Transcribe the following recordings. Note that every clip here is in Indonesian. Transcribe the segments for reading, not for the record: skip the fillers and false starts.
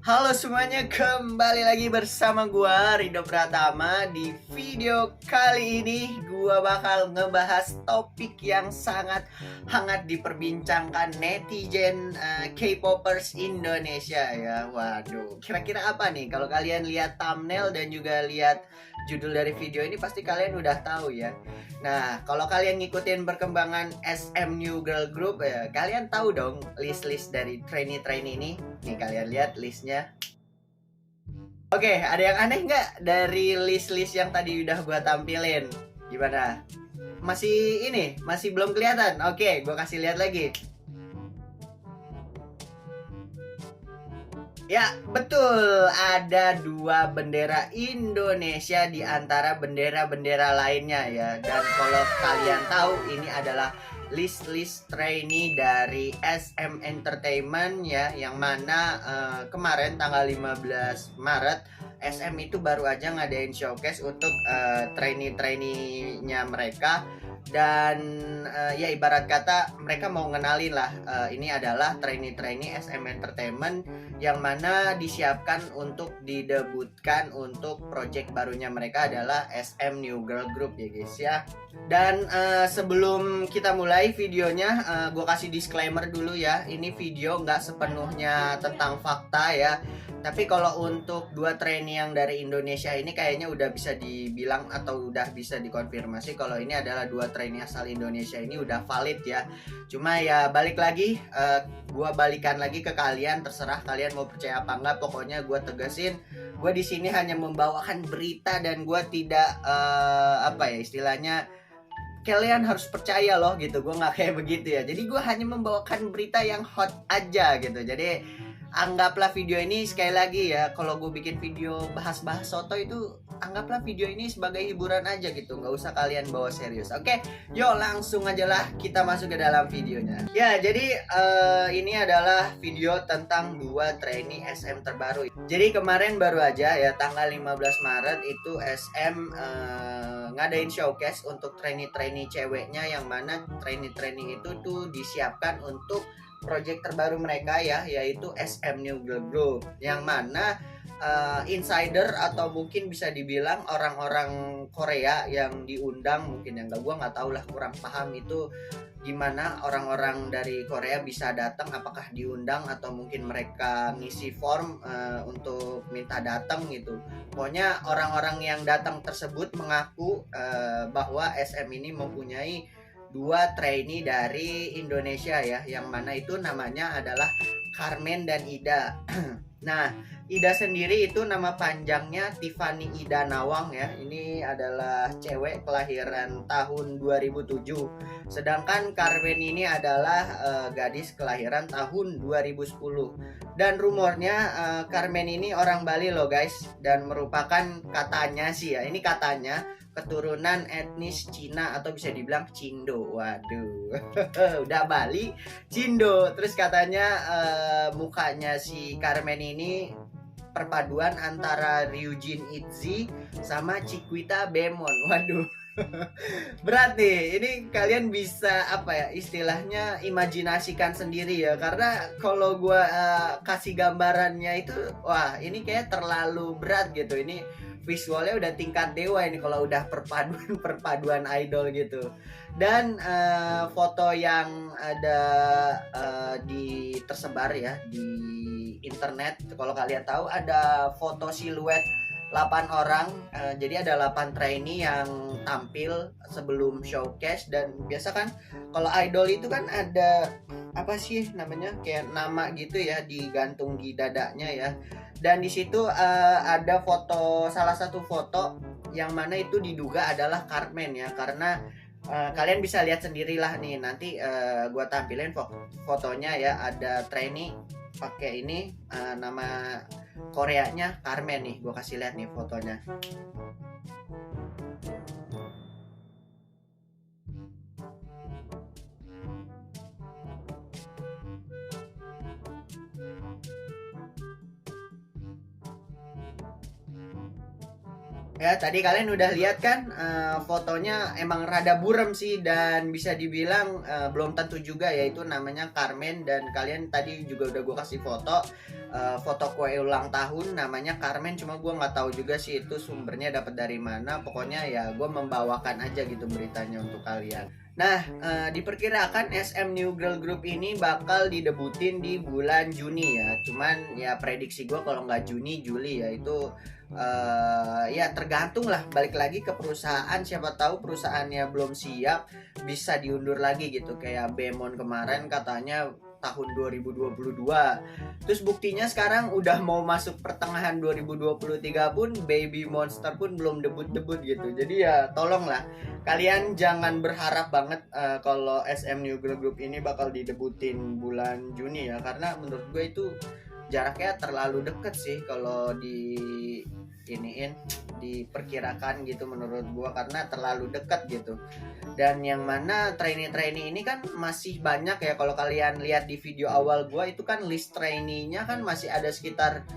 Halo semuanya, kembali lagi bersama gua Rido Pratama. Di video kali ini gua bakal ngebahas topik yang sangat hangat diperbincangkan netizen K-popers Indonesia ya. Waduh, kira-kira apa nih? Kalau kalian lihat thumbnail dan juga lihat judul dari video ini pasti kalian udah tahu ya. Nah, kalau kalian ngikutin perkembangan SM New Girl Group ya, kalian tahu dong list-list dari trainee-trainee ini. Nih kalian lihat listnya. Oke, ada yang aneh nggak dari list-list yang tadi udah gua tampilin? Gimana? Masih belum kelihatan? Oke, gua kasih lihat lagi. Ya, betul. Ada dua bendera Indonesia di antara bendera-bendera lainnya ya. Dan kalau kalian tahu, ini adalah list-list trainee dari SM Entertainment ya, yang mana kemarin tanggal 15 Maret SM itu baru aja ngadain showcase untuk trainee-trainee-nya mereka. Dan ya ibarat kata mereka mau ngenalin lah, ini adalah trainee-trainee SM Entertainment yang mana disiapkan untuk didebutkan untuk project barunya mereka adalah SM New Girl Group ya guys ya. Dan sebelum kita mulai videonya, gue kasih disclaimer dulu ya, ini video nggak sepenuhnya tentang fakta ya. Tapi kalau untuk dua trainee yang dari Indonesia ini kayaknya udah bisa dibilang atau udah bisa dikonfirmasi kalau ini adalah dua trainee asal Indonesia, ini udah valid ya. Cuma ya balik lagi, gue balikan lagi ke kalian, terserah kalian mau percaya apa enggak. Pokoknya gue tegasin, gue di sini hanya membawakan berita dan gue tidak apa ya istilahnya, kalian harus percaya loh gitu. Gue nggak kayak begitu ya. Jadi gue hanya membawakan berita yang hot aja gitu. Jadi anggaplah video ini, sekali lagi ya, kalau gue bikin video bahas-bahas soto itu anggaplah video ini sebagai hiburan aja gitu, nggak usah kalian bawa serius. Oke, yuk langsung aja lah kita masuk ke dalam videonya. Ya, jadi ini adalah video tentang dua trainee SM terbaru. Jadi kemarin baru aja ya, tanggal 15 Maret itu SM ngadain showcase untuk trainee-trainee ceweknya, yang mana trainee-trainee itu tuh disiapkan untuk project terbaru mereka ya, yaitu SM New Girl Group, yang mana insider atau mungkin bisa dibilang orang-orang Korea yang diundang, mungkin yang gua nggak tahu lah, kurang paham itu gimana orang-orang dari Korea bisa datang, apakah diundang atau mungkin mereka ngisi form untuk minta datang gitu. Pokoknya orang-orang yang datang tersebut mengaku bahwa SM ini mempunyai dua trainee dari Indonesia ya, yang mana itu namanya adalah Carmen dan Ida. Nah, Ida sendiri itu nama panjangnya Tiffany Ida Nawang ya. Ini adalah cewek kelahiran tahun 2007. Sedangkan Carmen ini adalah gadis kelahiran tahun 2010. Dan rumornya Carmen ini orang Bali loh guys, dan merupakan katanya sih ya, ini katanya keturunan etnis Cina atau bisa dibilang Cindo. Waduh, udah Bali, Cindo. Terus katanya mukanya si Carmen ini perpaduan antara Ryujin Itzy sama Chiquita Bemon. Waduh, berat nih. Ini kalian bisa apa ya istilahnya, imajinasikan sendiri ya, karena kalau gue kasih gambarannya itu, wah ini kayak terlalu berat gitu. Ini visualnya udah tingkat dewa ini kalau udah perpaduan idol gitu. Dan foto yang ada di tersebar ya di internet, kalau kalian tahu ada foto siluet 8 orang. Jadi ada 8 trainee yang tampil sebelum showcase. Dan biasa kan kalau idol itu kan ada apa sih namanya, kayak nama gitu ya digantung di dadanya ya. Dan di situ ada foto, salah satu foto yang mana itu diduga adalah Carmen ya, karena kalian bisa lihat sendirilah nih, nanti gua tampilin fotonya ya. Ada trainee pakai ini nama Koreanya Carmen nih, gua kasih lihat nih fotonya. Ya, tadi kalian udah lihat kan fotonya emang rada buram sih, dan bisa dibilang belum tentu juga ya itu namanya Carmen. Dan kalian tadi juga udah gue kasih foto, foto kue ulang tahun namanya Carmen, cuma gue nggak tahu juga sih itu sumbernya dapat dari mana. Pokoknya ya gue membawakan aja gitu beritanya untuk kalian. Nah, diperkirakan SM New Girl Group ini bakal didebutin di bulan Juni ya. Cuman ya prediksi gue kalau nggak Juni, Juli ya itu ya tergantung lah, balik lagi ke perusahaan. Siapa tahu perusahaannya belum siap, bisa diundur lagi gitu. Kayak Bemon kemarin katanya tahun 2022. Terus buktinya sekarang udah mau masuk pertengahan 2023 pun Baby Monster pun belum debut-debut gitu. Jadi ya tolonglah kalian jangan berharap banget kalau SM New Girl Group ini bakal didebutin bulan Juni ya, karena menurut gue itu jaraknya terlalu deket sih kalau diperkirakan gitu menurut gua, karena terlalu dekat gitu. Dan yang mana trainee ini kan masih banyak ya, kalau kalian lihat di video awal gua itu kan list trainee-nya kan masih ada sekitar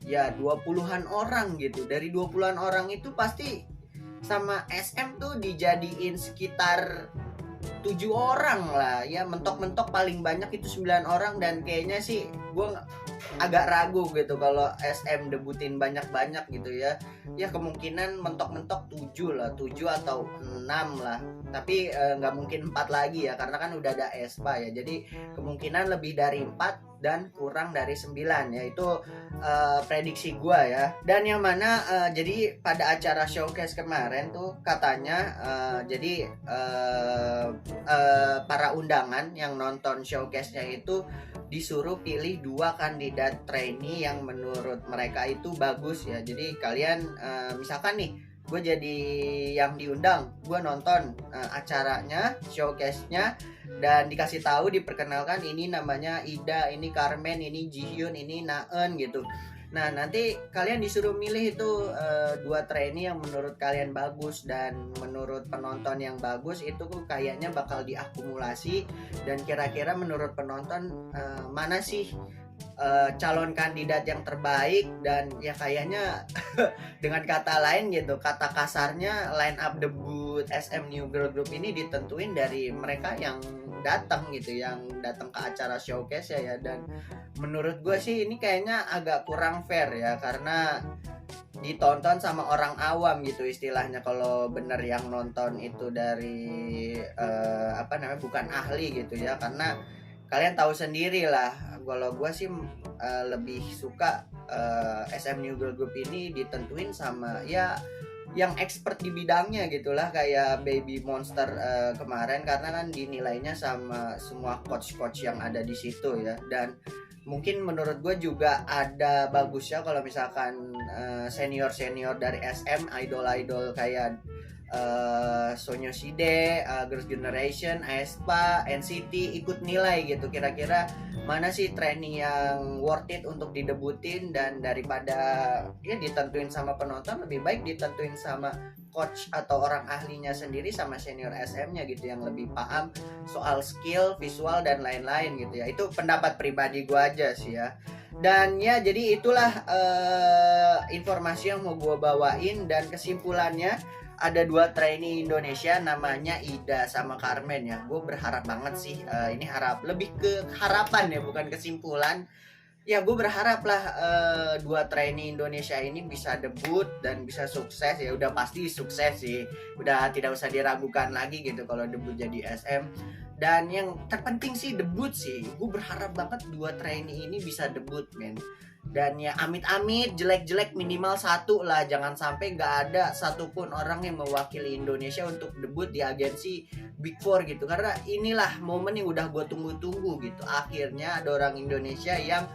ya 20-an orang gitu. Dari 20-an orang itu pasti sama SM tuh dijadiin sekitar 7 orang lah ya, mentok-mentok paling banyak itu 9 orang. Dan kayaknya sih gue agak ragu gitu kalau SM debutin banyak-banyak gitu ya. Ya kemungkinan mentok-mentok 7 lah, 7 atau 6 lah. Tapi nggak mungkin 4 lagi ya, karena kan udah ada Espa ya. Jadi kemungkinan lebih dari 4 dan kurang dari 9 ya, itu prediksi gua ya. Dan yang mana jadi pada acara showcase kemarin tuh katanya jadi para undangan yang nonton showcase-nya itu disuruh pilih 2 kandidat trainee yang menurut mereka itu bagus ya. Jadi kalian misalkan nih gue jadi yang diundang, gue nonton acaranya, showcase-nya, dan dikasih tahu, diperkenalkan ini namanya Ida, ini Carmen, ini Jihyun, ini Naeun gitu. Nah nanti kalian disuruh milih itu 2 trainee yang menurut kalian bagus, dan menurut penonton yang bagus itu kayaknya bakal diakumulasi. Dan kira-kira menurut penonton mana sih calon kandidat yang terbaik. Dan ya kayaknya dengan kata lain gitu, kata kasarnya line up debut SM New Girl Group ini ditentuin dari mereka yang datang gitu, yang datang ke acara showcase ya. Dan menurut gue sih ini kayaknya agak kurang fair ya, karena ditonton sama orang awam gitu istilahnya. Kalau bener yang nonton itu dari bukan ahli gitu ya. Karena kalian tahu sendiri lah, kalau gue sih lebih suka SM New Girl Group ini ditentuin sama ya yang expert di bidangnya gitulah, kayak Baby Monster kemarin, karena kan dinilainya sama semua coach-coach yang ada di situ ya. Dan mungkin menurut gue juga ada bagusnya kalau misalkan senior-senior dari SM, idol-idol kayak Sonyoside, Girls' Generation, aespa, NCT ikut nilai gitu, kira-kira mana sih trainee yang worth it untuk didebutin. Dan daripada ya ditentuin sama penonton, lebih baik ditentuin sama coach atau orang ahlinya sendiri, sama senior SM-nya gitu, yang lebih paham soal skill, visual, dan lain-lain gitu ya. Itu pendapat pribadi gue aja sih ya. Dan ya jadi itulah informasi yang mau gue bawain. Dan kesimpulannya, ada 2 trainee Indonesia namanya Ida sama Carmen ya. Gue berharap banget sih, ini lebih ke harapan ya, bukan kesimpulan. Ya gue berharap lah 2 trainee Indonesia ini bisa debut dan bisa sukses ya. Udah pasti sukses sih, udah tidak usah diragukan lagi gitu kalau debut jadi SM. Dan yang terpenting sih debut sih. Gue berharap banget 2 trainee ini bisa debut men. Dan ya amit-amit jelek-jelek minimal 1 lah, jangan sampai nggak ada satupun orang yang mewakili Indonesia untuk debut di agensi Big Four gitu. Karena inilah momen yang udah gue tunggu-tunggu gitu, akhirnya ada orang Indonesia yang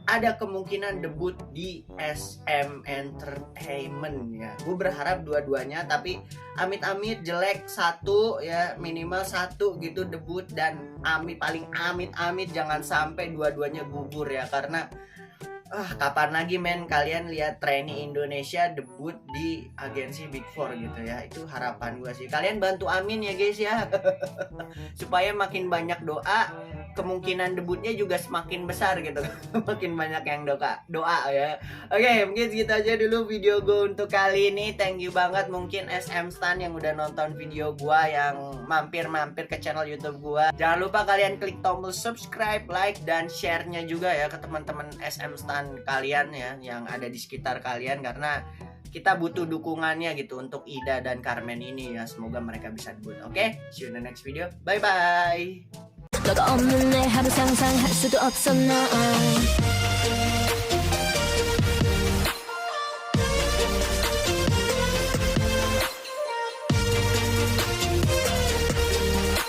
ada kemungkinan debut di SM Entertainment ya. Gue berharap dua-duanya, tapi amit-amit jelek 1 ya, minimal 1 gitu debut. Dan paling amit-amit jangan sampai dua-duanya gugur ya, karena kapan lagi men kalian lihat trainee Indonesia debut di agensi Big Four gitu ya. Itu harapan gue sih. Kalian bantu amin ya guys ya supaya makin banyak doa, kemungkinan debutnya juga semakin besar gitu. Makin banyak yang doa ya. Oke, mungkin segitu aja dulu video gue untuk kali ini. Thank you banget mungkin SM Stan yang udah nonton video gue, yang mampir-mampir ke channel YouTube gue. Jangan lupa kalian klik tombol subscribe, like, dan share-nya juga ya ke teman-teman SM Stan kalian ya yang ada di sekitar kalian, karena kita butuh dukungannya gitu untuk Ida dan Carmen ini ya. Semoga mereka bisa debut. Oke, see you in the next video. Bye-bye. 너가 없는 내 하루 상상할 수도 없어 난